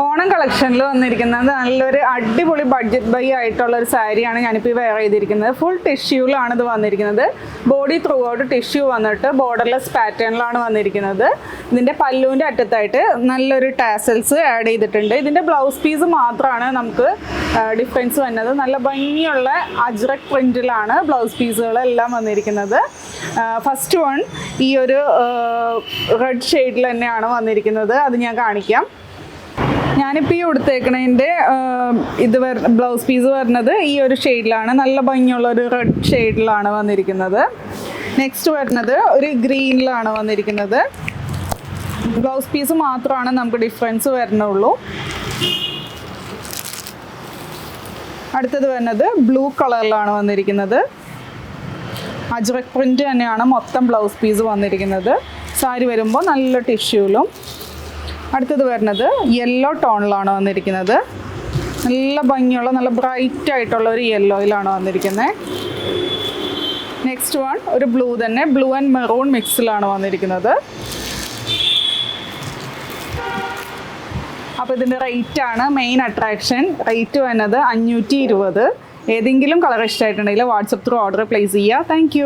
ഓണം കളക്ഷനിൽ വന്നിരിക്കുന്നത് നല്ലൊരു അടിപൊളി ബഡ്ജറ്റ് ബൈ ആയിട്ടുള്ള ഒരു സാരിയാണ് ഞാനിപ്പോൾ വെയർ ചെയ്തിരിക്കുന്നത്. ഫുൾ ടിഷ്യൂലാണ് ഇത് വന്നിരിക്കുന്നത്. ബോഡി ത്രൂ ഔട്ട് ടിഷ്യൂ വന്നിട്ട് ബോർഡർലെസ് പാറ്റേണിലാണ് വന്നിരിക്കുന്നത്. ഇതിൻ്റെ പല്ലുവിൻ്റെ അറ്റത്തായിട്ട് നല്ലൊരു ടാസൽസ് ആഡ് ചെയ്തിട്ടുണ്ട്. ഇതിൻ്റെ ബ്ലൗസ് പീസ് മാത്രമാണ് നമുക്ക് ഡിഫറൻസ് വന്നത്. നല്ല ഭംഗിയുള്ള അജ്രക് പ്രിൻറ്റിലാണ് ബ്ലൗസ് പീസുകളെല്ലാം വന്നിരിക്കുന്നത്. ഫസ്റ്റ് വൺ ഈ ഒരു റെഡ് ഷെയ്ഡിൽ തന്നെയാണ് വന്നിരിക്കുന്നത്. അത് ഞാൻ കാണിക്കാം. ഞാനിപ്പോൾ ഈ ഉടുത്തേക്കണതിൻ്റെ ബ്ലൗസ് പീസ് വരുന്നത് ഈ ഒരു ഷെയ്ഡിലാണ്. നല്ല ഭംഗിയുള്ള ഒരു റെഡ് ഷെയ്ഡിലാണ് വന്നിരിക്കുന്നത്. നെക്സ്റ്റ് വരുന്നത് ഒരു ഗ്രീനിലാണ് വന്നിരിക്കുന്നത്. ബ്ലൗസ് പീസ് മാത്രമാണ് നമുക്ക് ഡിഫറൻസ് വരുന്നുള്ളൂ. അടുത്തത് വരുന്നത് ബ്ലൂ കളറിലാണ് വന്നിരിക്കുന്നത്. അജ്രക് പ്രിൻറ്റ് തന്നെയാണ് മൊത്തം ബ്ലൗസ് പീസ് വന്നിരിക്കുന്നത്. സാരി വരുമ്പോൾ നല്ല ടിഷ്യൂലും. അടുത്തത് വരുന്നത് യെല്ലോ ടോണിലാണ് വന്നിരിക്കുന്നത്. നല്ല ഭംഗിയുള്ള നല്ല ബ്രൈറ്റ് ആയിട്ടുള്ള ഒരു യെല്ലോയിലാണ് വന്നിരിക്കുന്നത്. നെക്സ്റ്റ് വൺ ഒരു ബ്ലൂ തന്നെ, ബ്ലൂ ആൻഡ് മെറൂൺ മിക്സിലാണ് വന്നിരിക്കുന്നത്. അപ്പോൾ ഇതിൻ്റെ റേറ്റാണ് മെയിൻ അട്രാക്ഷൻ. റേറ്റ് വരുന്നത് 520. ഏതെങ്കിലും കളർ ഇഷ്ടമായിട്ടുണ്ടെങ്കിൽ വാട്സപ്പ് ത്രൂ ഓർഡർ പ്ലേസ് ചെയ്യുക. താങ്ക്